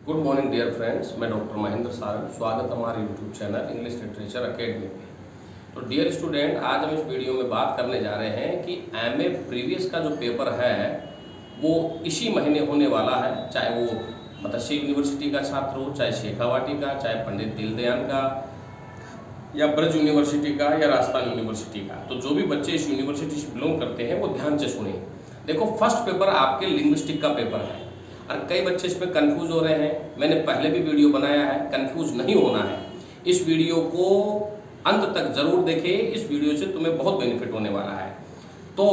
Good morning dear friends, मैं doctor Mahendra Sarang. स्वागत है हमारे YouTube channel English literature academy में। तो डियर स्टूडेंट, आज हम इस वीडियो में बात करने जा रहे हैं कि एमए प्रीवियस का जो पेपर है वो इसी महीने होने वाला है। चाहे वो मत्स्य यूनिवर्सिटी का छात्र हो, चाहे शेखावाटी का, चाहे पंडित दीनदयाल का, या ब्रज यूनिवर्सिटी का, या राजस्थान यूनिवर्सिटी का। तो जो भी बच्चे इस यूनिवर्सिटी से बिलोंग करते हैं वो ध्यान से सुने। देखो, फर्स्ट पेपर आपके लिंग्विस्टिक का पेपर है और कई बच्चे इसमें कंफ्यूज हो रहे हैं। मैंने पहले भी वीडियो बनाया है, कंफ्यूज नहीं होना है। इस वीडियो को अंत तक जरूर देखें, इस वीडियो से तुम्हें बहुत बेनिफिट होने वाला है। तो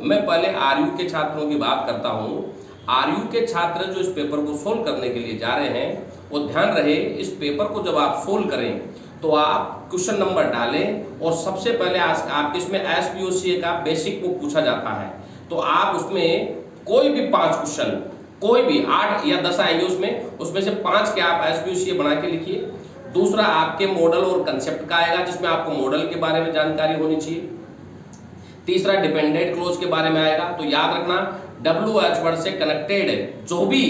मैं पहले आरयू के छात्रों की बात करता हूँ। आरयू के छात्र जो इस पेपर को सोल्व करने के लिए जा रहे हैं, वो ध्यान रहे, इस पेपर को जब आप सोल्व करें तो आप क्वेश्चन नंबर डालें और सबसे पहले आपके इसमें एसबीओसीए का बेसिक वो पूछा जाता है। तो आप उसमें कोई भी 5 क्वेश्चन, कोई भी 8 या 10 आएंगे उसमें से 5 के आप एसबीओसीए बना के लिखिए। दूसरा आपके मॉडल और कंसेप्ट का आएगा, जिसमें आपको मॉडल के बारे में जानकारी होनी चाहिए। तीसरा डिपेंडेंट क्लोज के बारे में आएगा। तो याद रखना, WH वर्ड से कनेक्टेड जो भी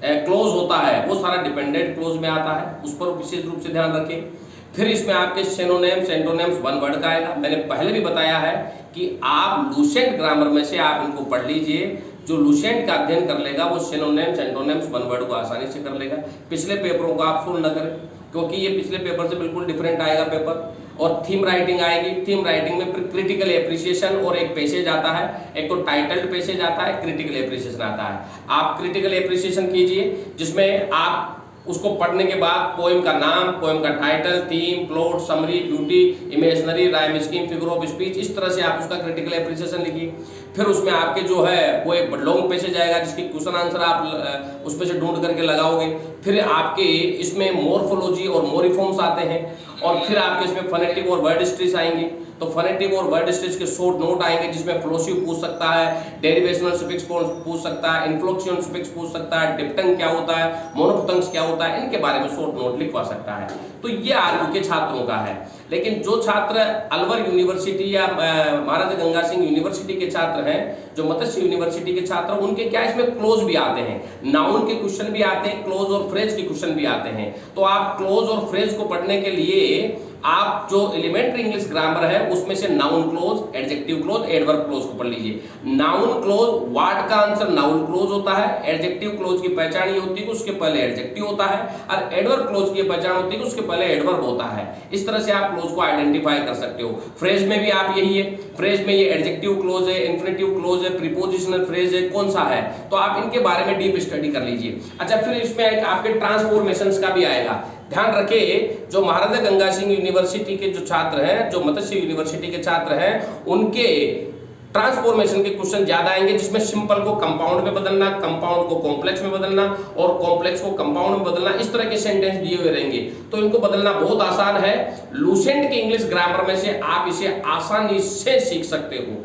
क्लोज होता है वो सारा डिपेंडेंट क्लोज में आता है, उस पर विशेष रूप से ध्यान रखें। फिर इसमें आपके सिनोनिम्स, एंटोनिम्स 1 वर्ड का आएगा। मैंने पहले भी बताया है कि आप लूसेंट ग्रामर में से आप इनको पढ़ लीजिए। जो लूसेंट का अध्ययन कर लेगा वो सिनोनिम्स, एंटोनिम्स 1 वर्ड को आसानी से कर लेगा। पिछले पेपरों को आप फुल न करें, क्योंकि ये पिछले पेपर से बिल्कुल डिफरेंट आएगा पेपर। और थीम राइटिंग आएगी। थीम राइटिंग में क्रिटिकल एप्रिसिएशन और एक पैसेज आता है, एक तो टाइटल्ड पैसेज आता है, क्रिटिकल एप्रिसिएशन आता है। आप क्रिटिकल एप्रिसिएशन कीजिए, जिसमें आप उसको पढ़ने के बाद पोएम का नाम, पोएम का title, theme, plot, summary, beauty, imaginary, rhyme scheme, figure of speech, इस तरह से आप उसका क्रिटिकल एप्रिसिएशन लिखिए। फिर उसमें आपके जो है वो एक लॉन्ग पैसेज आएगा, जिसकी क्वेश्चन आंसर आप उसमें से ढूंढ करके लगाओगे। फिर आपके इसमें मोर्फोलॉजी और मोरिफॉर्म्स आते हैं, और फिर आपके इसमें फोनेटिक और वर्ड स्ट्रीस आएंगे। तो फोनेटिक और वर्ड स्ट्रीस के शॉर्ट नोट आएंगे, जिसमें फ्लोसिव पूछ सकता है, डेरिवेशनल सफिक्स पूछ सकता है, इन्फ्लेक्शन सफिक्स पूछ सकता है, डिप्टंग क्या होता है, मोनोफोटंग्स क्या होता है, इनके बारे में शॉर्ट नोट लिखवा सकता है। तो ये आरयू के छात्रों का है। लेकिन जो छात्र अलवर यूनिवर्सिटी या महाराजा गंगा सिंह यूनिवर्सिटी के छात्र हैं, जो मत्स्य यूनिवर्सिटी के छात्र, उनके क्या इसमें क्लोज भी आते हैं, नाउन के क्वेश्चन भी आते हैं, क्लोज और फ्रेज के क्वेश्चन भी आते हैं। तो आप क्लोज और फ्रेज को पढ़ने के लिए आप जो एलिमेंट्री इंग्लिश ग्रामर है उसमें से noun close, adjective close, adverb close को पढ़ लीजिए। नाउन क्लोज, वर्ड का आंसर नाउन क्लोज होता है। एडजेक्टिव क्लोज की पहचान ये होती है कि उसके पहले एडजेक्टिव होता है, और एडवर्ब क्लोज की पहचान होती है कि उसके पहले एडवर्ब होता है। इस तरह से आप क्लोज को आइडेंटिफाई कर सकते हो। फ्रेज में भी आप यही है, फ्रेज में ये एडजेक्टिव क्लोज है, इन्फिनेटिव क्लोज है, प्रीपोजिशनल फ्रेज है, कौन सा है, तो आप इनके बारे में डीप स्टडी कर लीजिए। अच्छा, फिर इसमें एक आपके ट्रांसफॉर्मेशंस का भी आएगा। ध्यान रखें, जो महाराजा गंगा सिंह यूनिवर्सिटी के जो छात्र हैं, जो मत्स्य यूनिवर्सिटी के छात्र हैं, उनके ट्रांसफॉर्मेशन के क्वेश्चन ज्यादा आएंगे, जिसमें सिंपल को कंपाउंड में बदलना, कंपाउंड को कॉम्प्लेक्स में बदलना, और कॉम्प्लेक्स को कंपाउंड में बदलना, इस तरह के सेंटेंस दिए हुए रहेंगे। तो इनको बदलना बहुत आसान है। लूसेंट के इंग्लिश ग्रामर में से आप इसे आसानी से सीख सकते हो।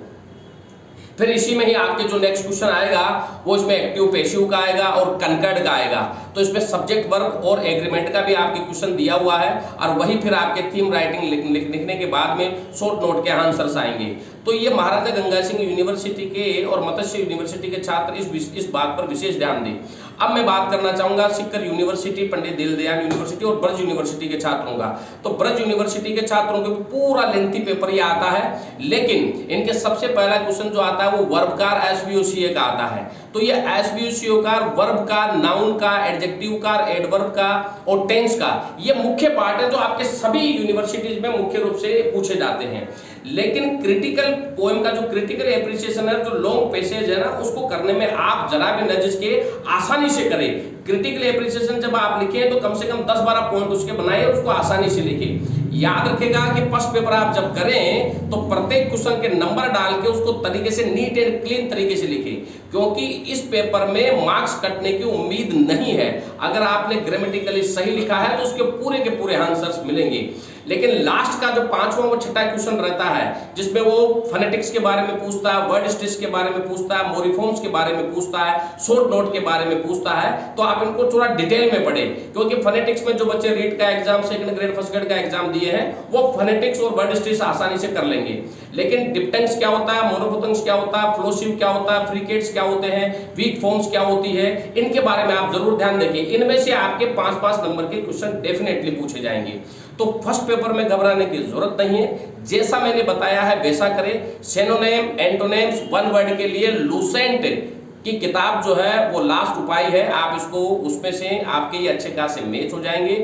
फिर इसी में ही आपके जो नेक्स्ट क्वेश्चन आएगा वो इसमें एक्टिव पैसिव का आएगा और कनकर्ड का आएगा। तो इसमें सब्जेक्ट वर्ब और एग्रीमेंट का भी आपके क्वेश्चन दिया हुआ है, और वही फिर आपके थीम राइटिंग लिखने के बाद में शॉर्ट नोट के आंसर्स आएंगे। तो ये महाराजा गंगा सिंह यूनिवर्सिटी के और मत्स्य यूनिवर्सिटी के छात्र इस बात पर विशेष ध्यान दें। अब मैं बात करना चाहूंगा सिक्कर यूनिवर्सिटी, पंडित दीनदयाल यूनिवर्सिटी और ब्रज यूनिवर्सिटी के छात्रों का। तो ब्रज यूनिवर्सिटी के छात्रों के पूरा लेंथी पेपर ये आता है, लेकिन इनके सबसे पहला क्वेश्चन जो आता है वो वर्बकार एसबीओसीए का आता है। तो ये एसबीओसीए का, वर्ब का, नाउन का, एडजेक्टिव का, एडवर्ब का और टेंस का, ये मुख्य पार्ट है जो आपके सभी यूनिवर्सिटीज में मुख्य रूप से पूछे जाते हैं। लेकिन क्रिटिकल पोएम का जो क्रिटिकल एप्रिसिएशन है, जो लॉन्ग पैसेज है ना, उसको करने में आप जरा भी न झिझके, आसानी से करें। क्रिटिकल एप्रिसिएशन जब आप लिखें तो कम से कम 10-12 पॉइंट उसके बनाए, उसको आसानी से लिखें। याद रखेगा कि फर्स्ट पेपर आप जब करें तो प्रत्येक क्वेश्चन के नंबर डाल के उसको तरीके से नीट एंड क्लीन तरीके से लिखें, क्योंकि इस पेपर में मार्क्स कटने की उम्मीद नहीं है। अगर आपने ग्रामेटिकली सही लिखा है तो उसके पूरे के पूरे आंसर्स मिलेंगे। लेकिन लास्ट का जो 5वां और 6ठा क्वेश्चन रहता है, जिसमें वो फोनेटिक्स के बारे में पूछता है, वर्ड स्ट्रीस के बारे में पूछता है, मोरिफॉर्म्स के बारे में पूछता है, शॉर्ट नोट के बारे में पूछता है, तो आप इनको थोड़ा डिटेल में पढ़ें। क्योंकि फोनेटिक्स में जो बच्चे रीड का exam, second grade, first grade का एग्जाम दिए दिए हैं वो फोनेटिक्स और वर्ड स्ट्रेस आसानी से कर लेंगे। लेकिन डिप्टेंग्स क्या होता है, मोनोफोथंग्स क्या होता है, फ्लोसिव क्या होता है, फ्रिकेट्स क्या होते हैं, वीक फॉर्म्स क्या होती है, इनके बारे में आप जरूर ध्यान देंगे। इनमें से आपके 5-5 नंबर के क्वेश्चन डेफिनेटली पूछे जाएंगे। तो फर्स्ट पेपर में घबराने की जरूरत नहीं है, जैसा मैंने बताया है वैसा करें। सिनोनिम, एंटोनिम्स, वन वर्ड के लिए लूसेंट की किताब जो है वो लास्ट उपाय है, आप इसको उसमें से आपके ये अच्छे खासे मैच हो जाएंगे।